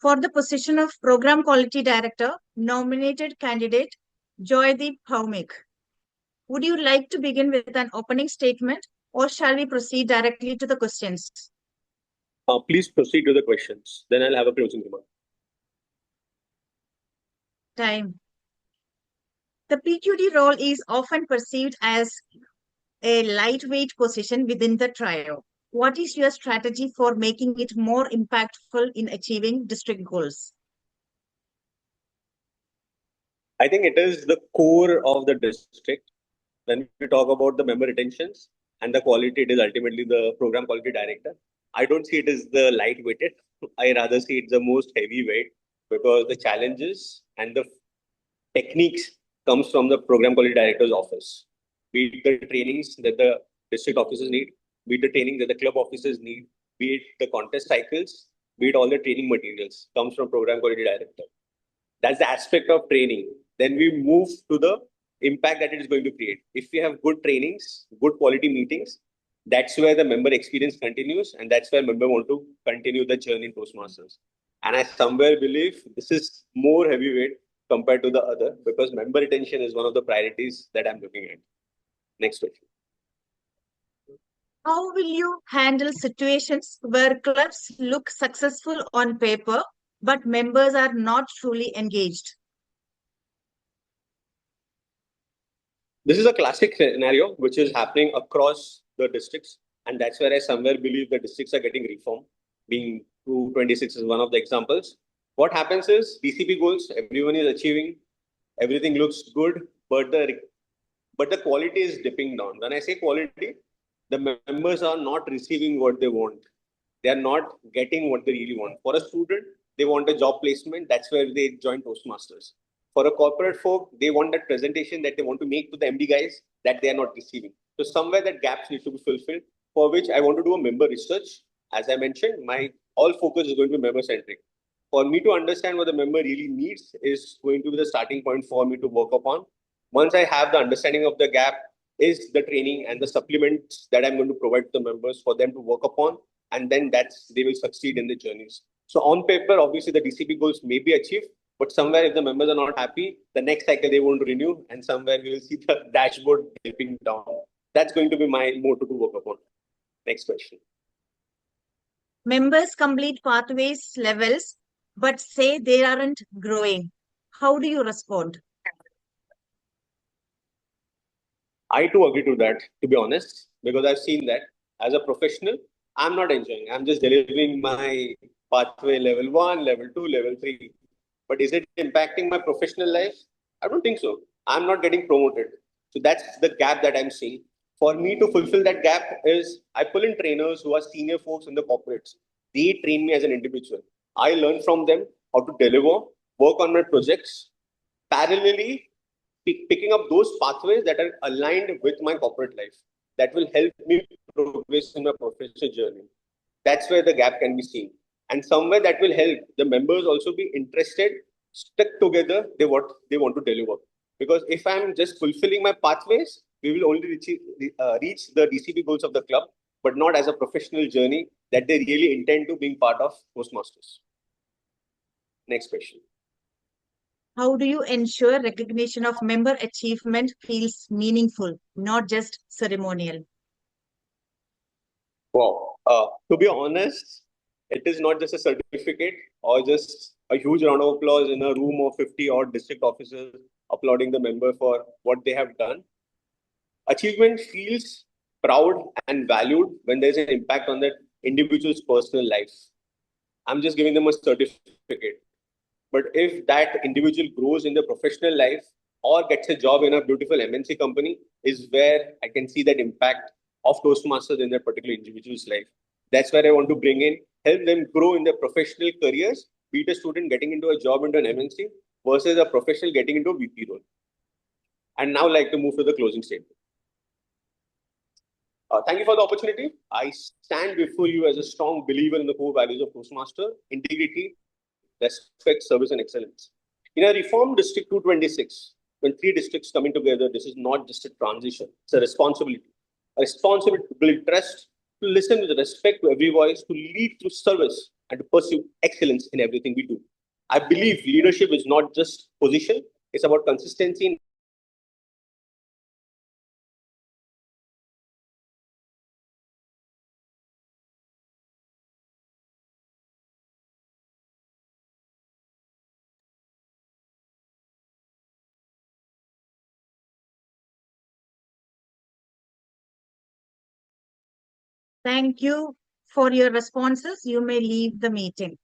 For the position of Program Quality Director, nominated candidate Joydeep Bhowmick. Would you like to begin with an opening statement or shall we proceed directly to the questions? Please proceed to the questions. Then I'll have a closing remark. Time. The PQD role is often perceived as a lightweight position within the trio. What is your strategy for making it more impactful in achieving district goals? I think it is the core of the district. When we talk about the member retentions and the quality, it is ultimately the program quality director. I don't see it as the lightweighted. I rather see it's the most heavyweight because the challenges and the techniques comes from the program quality director's office. Be it the trainings that the district officers need, be it the training that the club officers need, be it the contest cycles, be it all the training materials comes from program quality director. That's the aspect of training. Then we move to the impact that it is going to create. If we have good trainings, good quality meetings, that's where the member experience continues, and that's where member want to continue the journey in Toastmasters. And I somewhere believe this is more heavyweight compared to the other because member retention is one of the priorities that I'm looking at. Next question. How will you handle situations where clubs look successful on paper but members are not truly engaged? This is a classic scenario which is happening across the districts, and that's where I somewhere believe the districts are getting reformed. Being 226 is one of the examples. What happens is DCP goals, everyone is achieving, everything looks good, but the quality is dipping down. When I say quality, the members are not receiving what they want. They are not getting what they really want. For a student, they want a job placement. That's where they join Toastmasters. For a corporate folk, they want that presentation that they want to make to the MD guys that they are not receiving. So somewhere that gaps need to be fulfilled, for which I want to do a member research. As I mentioned, my all focus is going to be member centric. For me to understand what the member really needs is going to be the starting point for me to work upon. Once I have the understanding of the gap, is the training and the supplements that I'm going to provide to the members for them to work upon, and then they will succeed in their journeys. So on paper, obviously the DCP goals may be achieved, but somewhere if the members are not happy, the next cycle they won't renew, and somewhere we will see the dashboard dipping down. That's going to be my motto to work upon. Next question. Members complete pathways levels but say they aren't growing. How do you respond? I too agree to that, to be honest, because I've seen that as a professional, I'm not enjoying. I'm just delivering my pathway level 1, level 2, level 3. But is it impacting my professional life? I don't think so. I'm not getting promoted. So that's the gap that I'm seeing. For me to fulfill that gap is I pull in trainers who are senior folks in the corporates. They train me as an individual. I learn from them how to deliver, work on my projects. Parallelly, picking up those pathways that are aligned with my corporate life that will help me progress in my professional journey. That's where the gap can be seen. And somewhere that will help the members also be interested, stuck together, what they want to deliver. Because if I'm just fulfilling my pathways, we will only reach the DCP goals of the club, but not as a professional journey that they really intend to being part of Toastmasters. Next question. How do you ensure recognition of member achievement feels meaningful, not just ceremonial? Wow. To be honest, it is not just a certificate or just a huge round of applause in a room of 50 odd district officers applauding the member for what they have done. Achievement feels proud and valued when there's an impact on that individual's personal life. I'm just giving them a certificate. But if that individual grows in the professional life or gets a job in a beautiful MNC company, is where I can see that impact of Toastmasters in that particular individual's life. That's where I want to bring in, help them grow in their professional careers, be it a student getting into a job into an MNC versus a professional getting into a VP role. And now I'd like to move to the closing statement. Thank you for the opportunity. I stand before you as a strong believer in the core values of Toastmaster: integrity, respect, service, and excellence. In a reformed District 226, when three districts coming together, this is not just a transition, it's a responsibility. A responsibility to build trust, to listen with respect to every voice, to lead through service, and to pursue excellence in everything we do. I believe leadership is not just position, it's about consistency in Thank you for your responses. You may leave the meeting.